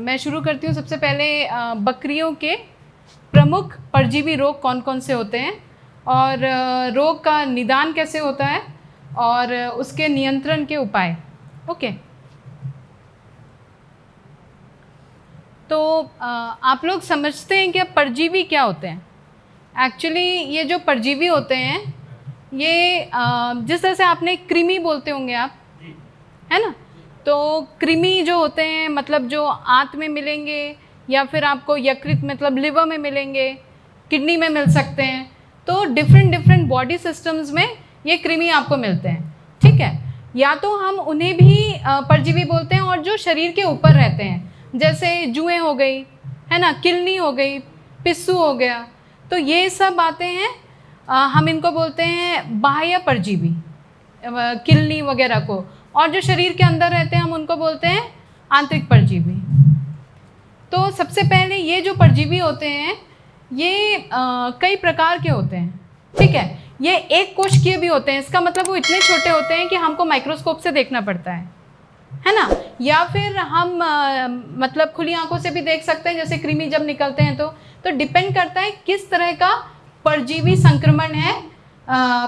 मैं शुरू करती हूँ। सबसे पहले बकरियों के प्रमुख परजीवी रोग कौन कौन से होते हैं और रोग का निदान कैसे होता है और उसके नियंत्रण के उपाय। ओके, तो आप लोग समझते हैं कि परजीवी क्या होते हैं। एक्चुअली ये जो परजीवी होते हैं ये जिस तरह से आपने कृमि बोलते होंगे आप, है ना, तो कृमि जो होते हैं मतलब जो आंत में मिलेंगे या फिर आपको यकृत मतलब लिवर में मिलेंगे, किडनी में मिल सकते हैं। तो डिफरेंट बॉडी सिस्टम्स में ये कृमि आपको मिलते हैं, ठीक है। या तो हम उन्हें भी परजीवी बोलते हैं और जो शरीर के ऊपर रहते हैं, जैसे जुएँ हो गई, है ना, किलनी हो गई, पिस्सू हो गया, तो ये सब बातें हैं। हम इनको बोलते हैं बाह्य परजीवी, किलनी वगैरह को। और जो शरीर के अंदर रहते हैं हम उनको बोलते हैं आंतरिक परजीवी। तो सबसे पहले ये जो परजीवी होते हैं ये कई प्रकार के होते हैं, ठीक है। ये एक कोशिकीय भी होते हैं, इसका मतलब वो इतने छोटे होते हैं कि हमको माइक्रोस्कोप से देखना पड़ता है ना। या फिर हम मतलब खुली आंखों से भी देख सकते हैं, जैसे कृमि जब निकलते हैं तो डिपेंड करता है किस तरह का परजीवी संक्रमण है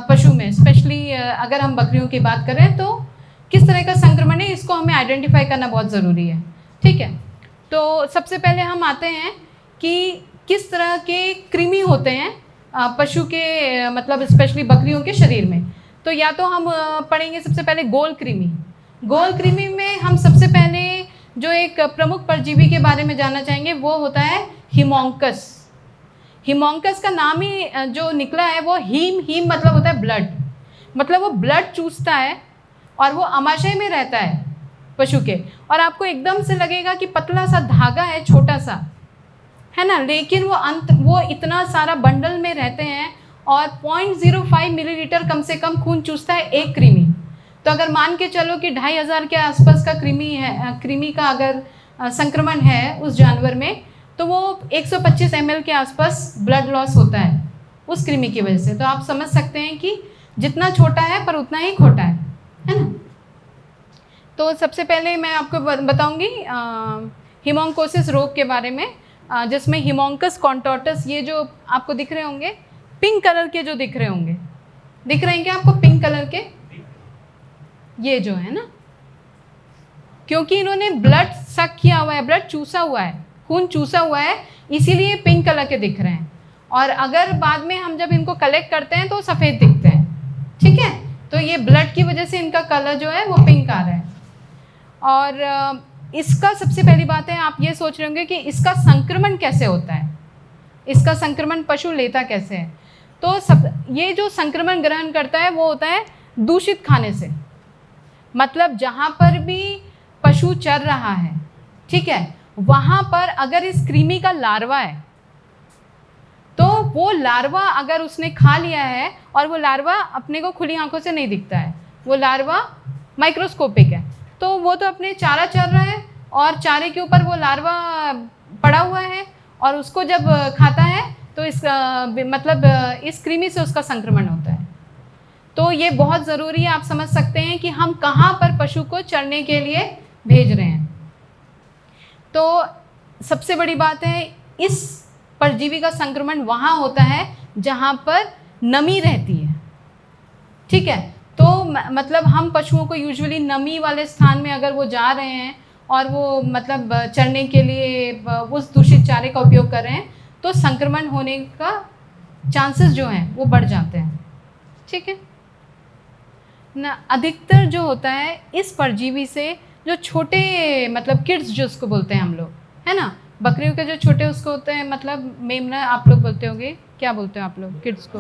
पशु में। स्पेशली अगर हम बकरियों की बात करें तो किस तरह का संक्रमण है, इसको हमें आइडेंटिफाई करना बहुत ज़रूरी है, ठीक है। तो सबसे पहले हम आते हैं कि किस तरह के कृमि होते हैं पशु के मतलब स्पेशली बकरियों के शरीर में। तो या तो हम पढ़ेंगे सबसे पहले गोल कृमि। गोल कृमि में हम सबसे पहले जो एक प्रमुख परजीवी के बारे में जानना चाहेंगे वो होता है हिमोंकस। हिमोंकस का नाम ही जो निकला है वो हीम मतलब होता है ब्लड, मतलब वो ब्लड चूसता है और वो आमाशय में रहता है पशु के। और आपको एकदम से लगेगा कि पतला सा धागा है, छोटा सा, है ना, लेकिन वो इतना सारा बंडल में रहते हैं और 0.05 मिलीलीटर कम से कम खून चूसता है एक कृमि। तो अगर मान के चलो कि 2500 के आसपास का कृमि का अगर संक्रमण है उस जानवर में, तो वो 125 ml के आसपास ब्लड लॉस होता है उस कृमि की वजह से। तो आप समझ सकते हैं कि जितना छोटा है पर उतना ही खोटा है ना। तो सबसे पहले मैं आपको बताऊंगी हिमोंकोसिस रोग के बारे में, जिसमें हिमोंकस कॉन्टोर्टस, ये जो आपको दिख रहे होंगे पिंक कलर के, जो दिख रहे होंगे, दिख रहे हैं क्या आपको पिंक कलर के, ये जो है ना, क्योंकि इन्होंने ब्लड सक किया हुआ है, ब्लड चूसा हुआ है, खून चूसा हुआ है, इसीलिए पिंक कलर के दिख रहे हैं। और अगर बाद में हम जब इनको कलेक्ट करते हैं तो सफ़ेद दिखते हैं, ठीक है। तो ये ब्लड की वजह से इनका कलर जो है वो पिंक आ रहा है। और इसका सबसे पहली बात है, आप ये सोच रहे होंगे कि इसका संक्रमण कैसे होता है, इसका संक्रमण पशु लेता कैसे है। तो ये जो संक्रमण ग्रहण करता है वो होता है दूषित खाने से। मतलब जहाँ पर भी पशु चर रहा है, ठीक है, वहाँ पर अगर इस कृमि का लार्वा है तो वो लार्वा अगर उसने खा लिया है, और वो लार्वा अपने को खुली आंखों से नहीं दिखता है, वो लार्वा माइक्रोस्कोपिक है, तो वो तो अपने चारा चर रहा है और चारे के ऊपर वो लार्वा पड़ा हुआ है और उसको जब खाता है तो इस कृमि से उसका संक्रमण होता है। तो ये बहुत ज़रूरी है, आप समझ सकते हैं कि हम कहाँ पर पशु को चरने के लिए भेज रहे हैं। तो सबसे बड़ी बात है, इस परजीवी का संक्रमण वहाँ होता है जहाँ पर नमी रहती है, ठीक है। तो मतलब हम पशुओं को यूजुअली नमी वाले स्थान में अगर वो जा रहे हैं और वो मतलब चरने के लिए उस दूषित चारे का उपयोग कर रहे हैं तो संक्रमण होने का चांसेस जो हैं वो बढ़ जाते हैं, ठीक है ना। अधिकतर जो होता है इस परजीवी से जो छोटे मतलब किड्स जो उसको बोलते हैं हम लोग, है ना, बकरियों के जो छोटे उसको होते हैं, मतलब मेमना आप लोग बोलते होंगे, क्या बोलते हो आप लोग किड्स को,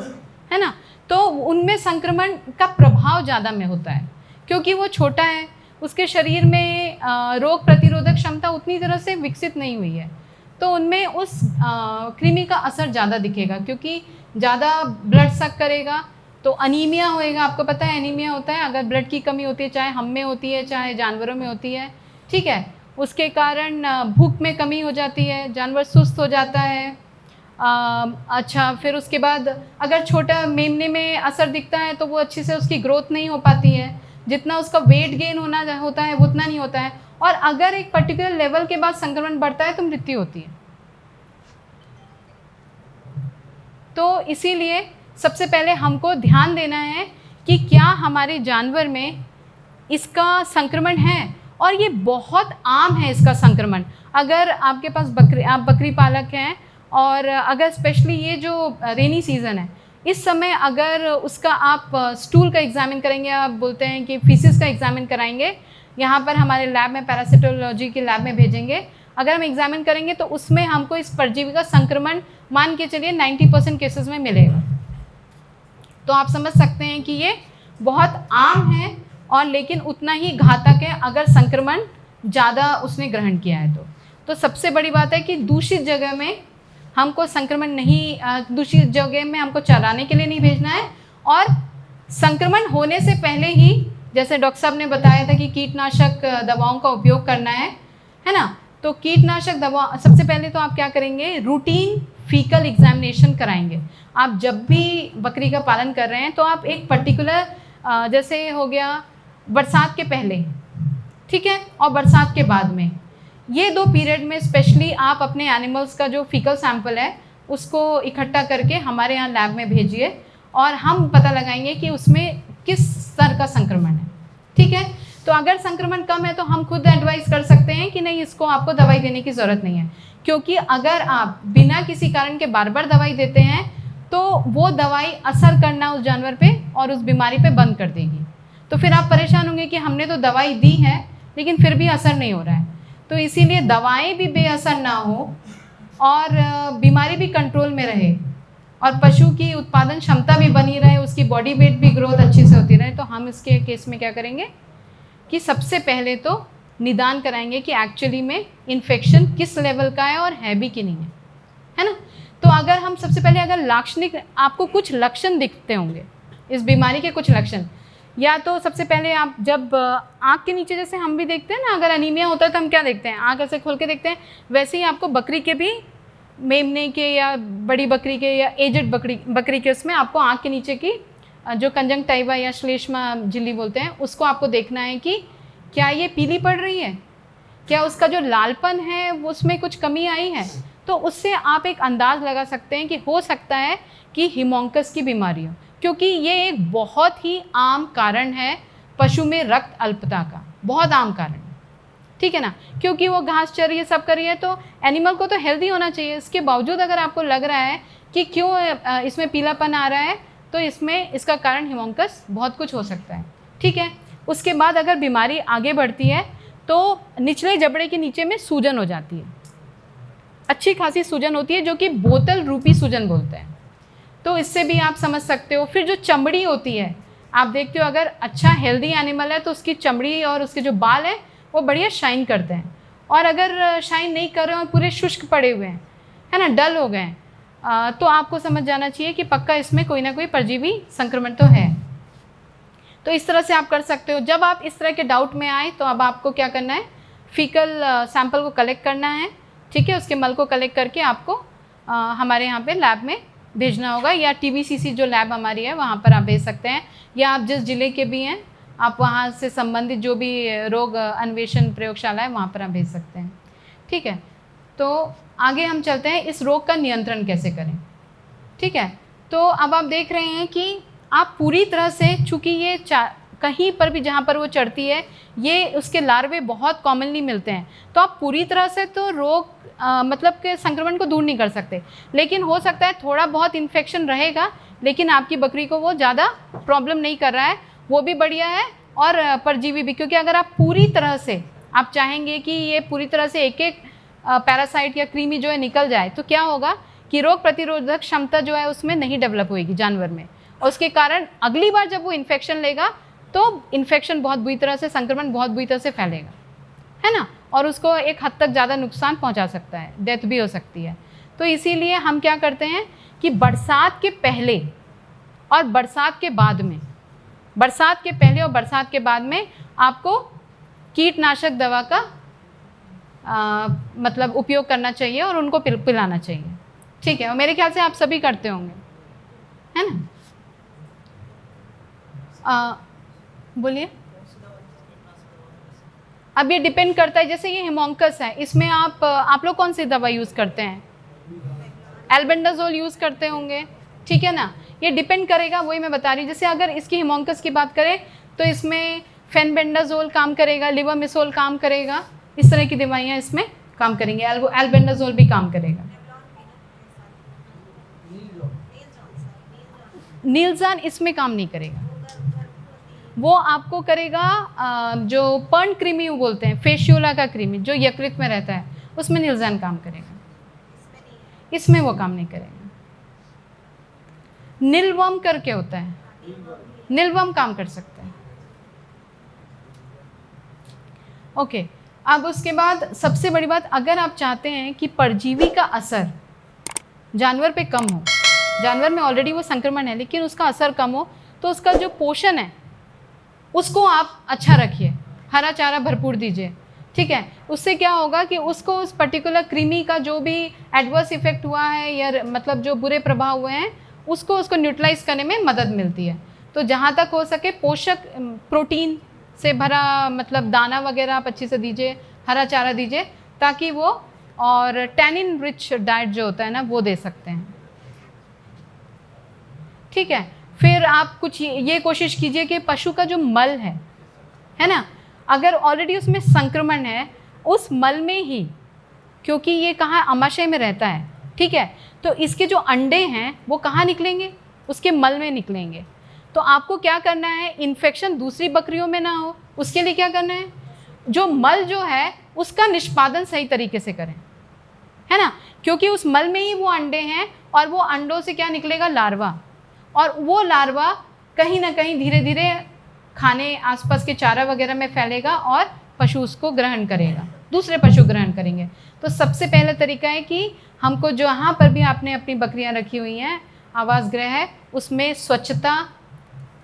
है ना। तो उनमें संक्रमण का प्रभाव ज़्यादा में होता है क्योंकि वो छोटा है, उसके शरीर में रोग प्रतिरोधक क्षमता उतनी तरह से विकसित नहीं हुई है, तो उनमें उस कृमि का असर ज़्यादा दिखेगा क्योंकि ज़्यादा ब्लड सक करेगा तो अनीमिया होएगा। आपको पता है अनीमिया होता है अगर ब्लड की कमी होती है, चाहे हम में होती है चाहे जानवरों में होती है, ठीक है। उसके कारण भूख में कमी हो जाती है, जानवर सुस्त हो जाता है। अच्छा, फिर उसके बाद अगर छोटा मेमने में असर दिखता है तो वो अच्छे से उसकी ग्रोथ नहीं हो पाती है, जितना उसका वेट गेन होना होता है वो उतना नहीं होता है। और अगर एक पर्टिकुलर लेवल के बाद संक्रमण बढ़ता है तो मृत्यु होती है। तो इसीलिए सबसे पहले हमको ध्यान देना है कि क्या हमारे जानवर में इसका संक्रमण है, और ये बहुत आम है इसका संक्रमण। अगर आपके पास आप बकरी पालक हैं और अगर स्पेशली ये जो रेनी सीज़न है इस समय अगर उसका आप स्टूल का एग्जामिन करेंगे, आप बोलते हैं कि फीसिस का एग्जामिन कराएंगे, यहाँ पर हमारे लैब में पैरासिटोलॉजी के लैब में भेजेंगे, अगर हम एग्जामिन करेंगे तो उसमें हमको इस परजीवी का संक्रमण मान के चलिए 90% केसेस में मिलेगा। तो आप समझ सकते हैं कि ये बहुत आम है और लेकिन उतना ही घातक है अगर संक्रमण ज़्यादा उसने ग्रहण किया है। तो सबसे बड़ी बात है कि दूषित जगह में हमको संक्रमण नहीं, दूषित जगह में हमको चराने के लिए नहीं भेजना है, और संक्रमण होने से पहले ही जैसे डॉक्टर साहब ने बताया था कि कीटनाशक दवाओं का उपयोग करना है ना। तो कीटनाशक दवा सबसे पहले तो आप क्या करेंगे, रूटीन फीकल एग्जामिनेशन कराएंगे। आप जब भी बकरी का पालन कर रहे हैं तो आप एक पर्टिकुलर जैसे हो गया बरसात के पहले, ठीक है, और बरसात के बाद में, ये 2 पीरियड में स्पेशली आप अपने एनिमल्स का जो फीकल सैंपल है उसको इकट्ठा करके हमारे यहाँ लैब में भेजिए और हम पता लगाएंगे कि उसमें किस स्तर का संक्रमण है। ठीक है, तो अगर संक्रमण कम है तो हम खुद एडवाइस कर सकते हैं कि नहीं, इसको आपको दवाई देने की ज़रूरत नहीं है, क्योंकि अगर आप बिना किसी कारण के बार बार दवाई देते हैं तो वो दवाई असर करना उस जानवर पे और उस बीमारी पे बंद कर देगी। तो फिर आप परेशान होंगे कि हमने तो दवाई दी है लेकिन फिर भी असर नहीं हो रहा है। तो इसीलिए दवाएं भी बेअसर ना हो और बीमारी भी कंट्रोल में रहे और पशु की उत्पादन क्षमता भी बनी रहे, उसकी बॉडी वेट भी ग्रोथ अच्छी से होती रहे, तो हम इसके केस में क्या करेंगे कि सबसे पहले तो निदान कराएंगे कि एक्चुअली में इन्फेक्शन किस लेवल का है और है भी कि नहीं है ना। तो अगर हम सबसे पहले अगर लाक्षणिक आपको कुछ लक्षण दिखते होंगे इस बीमारी के, कुछ लक्षण, या तो सबसे पहले आप जब आँख के नीचे जैसे हम भी देखते हैं ना, अगर अनीमिया होता है तो हम क्या देखते हैं, आँख ऐसे खोल के देखते हैं, वैसे ही आपको बकरी के भी, मेमने के या बड़ी बकरी के या एजेड बकरी के उसमें आपको आँख के नीचे की जो कंजंक्टिवा या श्लेष्मा झिल्ली बोलते हैं उसको आपको देखना है कि क्या ये पीली पड़ रही है, क्या उसका जो लालपन है उसमें कुछ कमी आई है। तो उससे आप एक अंदाज़ लगा सकते हैं कि हो सकता है कि हिमोंकस की बीमारी हो, क्योंकि ये एक बहुत ही आम कारण है पशु में रक्त अल्पता का, बहुत आम कारण है, ठीक है ना, क्योंकि वो घास चर ये सब कर रही है तो एनिमल को तो हेल्दी होना चाहिए। इसके बावजूद अगर आपको लग रहा है कि क्यों इसमें पीलापन आ रहा है तो इसमें इसका कारण हिमोंकस बहुत कुछ हो सकता है। ठीक है, उसके बाद अगर बीमारी आगे बढ़ती है तो निचले जबड़े के नीचे में सूजन हो जाती है, अच्छी खासी सूजन होती है जो कि बोतल रूपी सूजन बोलते हैं, तो इससे भी आप समझ सकते हो। फिर जो चमड़ी होती है, आप देखते हो अगर अच्छा हेल्दी एनिमल है तो उसकी चमड़ी और उसके जो बाल हैं वो बढ़िया शाइन करते हैं, और अगर शाइन नहीं कर रहे हैं और पूरे शुष्क पड़े हुए हैं, है ना, डल हो गए हैं, तो आपको समझ जाना चाहिए कि पक्का इसमें कोई ना कोई परजीवी संक्रमण तो है। तो इस तरह से आप कर सकते हो। जब आप इस तरह के डाउट में आए तो अब आपको क्या करना है, फीकल सैंपल को कलेक्ट करना है, ठीक है, उसके मल को कलेक्ट करके आपको हमारे यहाँ पे लैब में भेजना होगा, या TBCC जो लैब हमारी है वहाँ पर आप भेज सकते हैं, या आप जिस ज़िले के भी हैं आप वहाँ से संबंधित जो भी रोग अन्वेषण प्रयोगशाला है वहाँ पर आप भेज सकते हैं। ठीक है, तो आगे हम चलते हैं, इस रोग का नियंत्रण कैसे करें। ठीक है, तो अब आप देख रहे हैं कि आप पूरी तरह से, चूँकि ये कहीं पर भी जहाँ पर वो चढ़ती है ये उसके लार्वे बहुत कॉमनली मिलते हैं, तो आप पूरी तरह से तो रोग मतलब के संक्रमण को दूर नहीं कर सकते, लेकिन हो सकता है थोड़ा बहुत इन्फेक्शन रहेगा, लेकिन आपकी बकरी को वो ज़्यादा प्रॉब्लम नहीं कर रहा है, वो भी बढ़िया है और परजीवी भी। क्योंकि अगर आप पूरी तरह से आप चाहेंगे कि ये पूरी तरह से एक एक पैरासाइट या कृमि जो है निकल जाए, तो क्या होगा कि रोग प्रतिरोधक क्षमता जो है उसमें नहीं डेवलप होएगी जानवर में, और उसके कारण अगली बार जब वो इन्फेक्शन लेगा तो इन्फेक्शन बहुत बुरी तरह से, संक्रमण बहुत बुरी तरह से फैलेगा, है ना, और उसको एक हद तक ज़्यादा नुकसान पहुंचा सकता है, डेथ भी हो सकती है। तो इसीलिए हम क्या करते हैं कि बरसात के पहले और बरसात के बाद में, बरसात के पहले और बरसात के बाद में आपको कीटनाशक दवा का मतलब उपयोग करना चाहिए और उनको पिलाना चाहिए। ठीक है, और मेरे ख्याल से आप सभी करते होंगे, है ना। बोलिए। अब ये डिपेंड करता है, जैसे ये हेमोंकस है, इसमें आप लोग कौन सी दवा यूज़ करते हैं? एल्बेंडाजोल यूज़ करते होंगे, ठीक है ना। ये डिपेंड करेगा, वही मैं बता रही हूँ। जैसे अगर इसकी हेमोंकस की बात करें तो इसमें फेनबेंडाजोल काम करेगा, लिवामिसोल काम करेगा, इस तरह की दवाइयाँ इसमें काम करेंगे। एल्बेंडाजोल भी काम करेगा। नीलजान इसमें काम नहीं करेगा, वो आपको करेगा जो पर्न क्रीमी बोलते हैं, फेशियोला का क्रीमी जो यकृत में रहता है, उसमें नीलजान काम करेगा, इसमें वो काम नहीं करेगा। नीलवम करके होता है, नीलवम काम कर सकता है। ओके, अब उसके बाद सबसे बड़ी बात, अगर आप चाहते हैं कि परजीवी का असर जानवर पे कम हो, जानवर में ऑलरेडी वो संक्रमण है लेकिन उसका असर कम हो, तो उसका जो पोषण है उसको आप अच्छा रखिए, हरा चारा भरपूर दीजिए, ठीक है। उससे क्या होगा कि उसको उस पर्टिकुलर कृमि का जो भी एडवर्स इफेक्ट हुआ है या मतलब जो बुरे प्रभाव हुए हैं उसको न्यूट्रलाइज करने में मदद मिलती है। तो जहाँ तक हो सके पोषक प्रोटीन से भरा मतलब दाना वगैरह आप अच्छे से दीजिए, हरा चारा दीजिए, ताकि वो, और टैनिन रिच डाइट जो होता है ना वो दे सकते हैं, ठीक है। फिर आप कुछ ये कोशिश कीजिए कि पशु का जो मल है ना, अगर ऑलरेडी उसमें संक्रमण है, उस मल में ही, क्योंकि ये कहाँ आमाशय में रहता है, ठीक है, तो इसके जो अंडे हैं वो कहाँ निकलेंगे? उसके मल में निकलेंगे। तो आपको क्या करना है, इन्फेक्शन दूसरी बकरियों में ना हो, उसके लिए क्या करना है, जो मल जो है उसका निष्पादन सही तरीके से करें, है ना, क्योंकि उस मल में ही वो अंडे हैं और वो अंडों से क्या निकलेगा, लार्वा, और वो लार्वा कहीं ना कहीं धीरे धीरे खाने आसपास के चारा वगैरह में फैलेगा और पशु उसको ग्रहण करेगा, दूसरे पशु ग्रहण करेंगे। तो सबसे पहला तरीका है कि हमको जहाँ पर भी आपने अपनी बकरियाँ रखी हुई हैं, आवास गृह है, उसमें स्वच्छता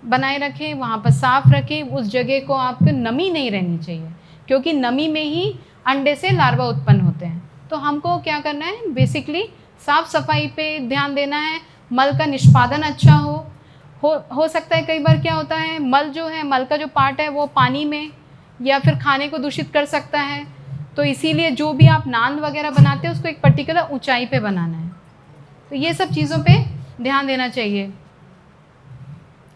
बनाए रखें, वहाँ पर साफ रखें, उस जगह को आपको नमी नहीं रहनी चाहिए, क्योंकि नमी में ही अंडे से लार्वा उत्पन्न होते हैं। तो हमको क्या करना है, बेसिकली साफ सफाई पे ध्यान देना है, मल का निष्पादन अच्छा हो सकता है कई बार क्या होता है, मल जो है, मल का जो पार्ट है वो पानी में या फिर खाने को दूषित कर सकता है, तो इसीलिए जो भी आप नांद वगैरह बनाते हैं उसको एक पर्टिकुलर ऊंचाई पे बनाना है। तो ये सब चीज़ों पे ध्यान देना चाहिए,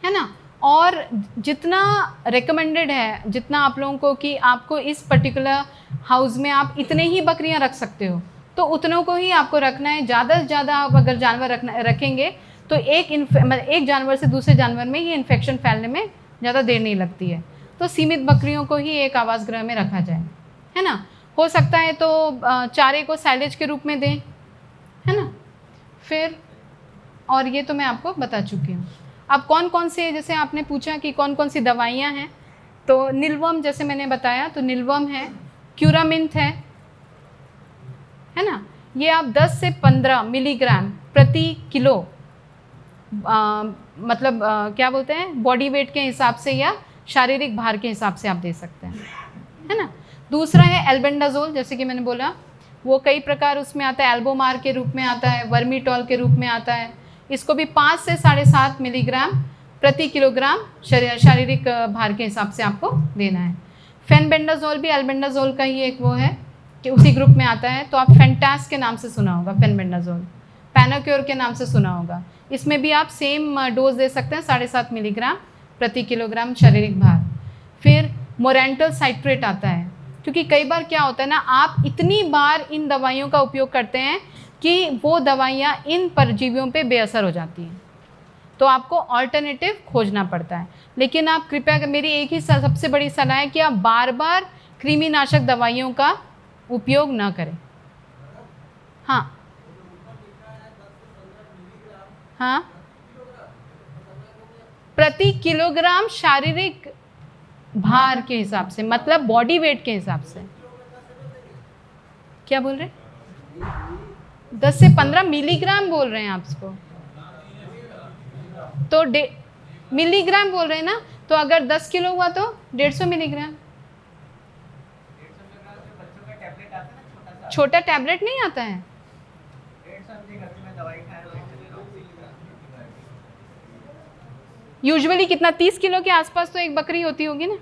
है ना। और जितना रिकमेंडेड है, जितना आप लोगों को कि आपको इस पर्टिकुलर हाउस में आप इतने ही बकरियां रख सकते हो, तो उतनों को ही आपको रखना है। ज़्यादा से ज़्यादा आप अगर जानवर रखेंगे तो एक जानवर से दूसरे जानवर में ये इन्फेक्शन फैलने में ज़्यादा देर नहीं लगती है। तो सीमित बकरियों को ही एक आवास गृह में रखा जाए, है ना। हो सकता है तो चारे को साइलेज के रूप में दें, है ना। फिर और ये तो मैं आपको बता चुकी हूँ। अब कौन कौन से, जैसे आपने पूछा कि कौन कौन सी दवाइयाँ हैं, तो नीलवम जैसे मैंने बताया, तो नीलवम है, क्यूरामिंथ है ना। ये आप 10 से 15 मिलीग्राम प्रति किलो मतलब क्या बोलते हैं, बॉडी वेट के हिसाब से या शारीरिक भार के हिसाब से आप दे सकते हैं, है ना। दूसरा है एल्बेंडाजोल, जैसे कि मैंने बोला, वो कई प्रकार उसमें आता है, एल्बोमार के रूप में आता है, वर्मीटॉल के रूप में आता है। इसको भी 5 से 7.5 मिलीग्राम प्रति किलोग्राम शारीरिक भार के हिसाब से आपको देना है। फेनबेंडाजोल भी एल्बेंडाजोल का ही एक वो है कि उसी ग्रुप में आता है, तो आप फेंटास के नाम से सुना होगा, फेनबेंडाजोल, पैनाक्योर के नाम से सुना होगा। इसमें भी आप सेम डोज दे सकते हैं, 7.5 मिलीग्राम प्रति किलोग्राम शारीरिक भार। फिर मोरेंटल साइट्रेट आता है, क्योंकि कई बार क्या होता है ना, आप इतनी बार इन दवाइयों का उपयोग करते हैं कि वो दवाइयाँ इन परजीवियों पे बेअसर हो जाती हैं, तो आपको ऑल्टरनेटिव खोजना पड़ता है। लेकिन आप कृपया, मेरी एक ही सबसे बड़ी सलाह है कि आप बार बार कृमिनाशक दवाइयों का उपयोग ना करें। हाँ हाँ, प्रति किलोग्राम शारीरिक भार के हिसाब से, मतलब बॉडी वेट के हिसाब से। क्या बोल रहे हैं? 10 से 15 मिलीग्राम बोल रहे हैं आप इसको, तो मिलीग्राम बोल रहे हैं ना, तो अगर 10 किलो हुआ तो 150 मिलीग्राम। छोटा टैबलेट नहीं आता है, यूजुअली कितना 30 किलो के आसपास तो एक बकरी होती होगी ना,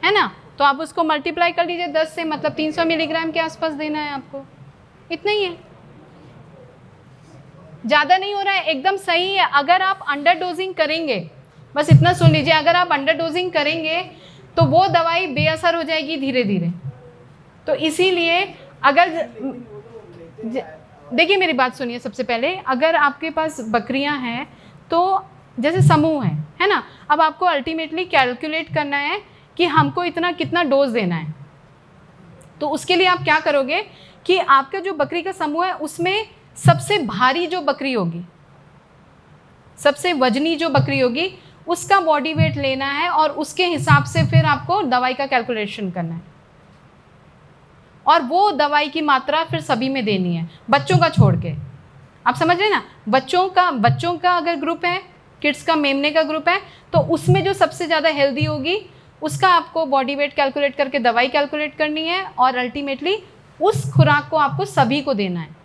है ना। तो आप उसको मल्टीप्लाई कर लीजिए 10 से, मतलब 300 मिलीग्राम के आसपास देना है आपको, इतना ही है, ज़्यादा नहीं हो रहा है, एकदम सही है। अगर आप अंडर डोजिंग करेंगे, बस इतना सुन लीजिए, अगर आप अंडर डोजिंग करेंगे तो वो दवाई बेअसर हो जाएगी धीरे धीरे। तो इसीलिए अगर देखिए मेरी बात सुनिए, सबसे पहले अगर आपके पास बकरियां हैं तो जैसे समूह है ना, अब आपको अल्टीमेटली कैलकुलेट करना है कि हमको इतना कितना डोज देना है। तो उसके लिए आप क्या करोगे कि आपका जो बकरी का समूह है उसमें सबसे भारी जो बकरी होगी, सबसे वजनी जो बकरी होगी, उसका बॉडी वेट लेना है और उसके हिसाब से फिर आपको दवाई का कैलकुलेशन करना है, और वो दवाई की मात्रा फिर सभी में देनी है, बच्चों का छोड़ के। आप समझ रहे हैं ना, बच्चों का अगर ग्रुप है, किड्स का, मेमने का ग्रुप है, तो उसमें जो सबसे ज़्यादा हेल्दी होगी उसका आपको बॉडी वेट कैलकुलेट करके दवाई कैलकुलेट करनी है, और अल्टीमेटली उस खुराक को आपको सभी को देना है।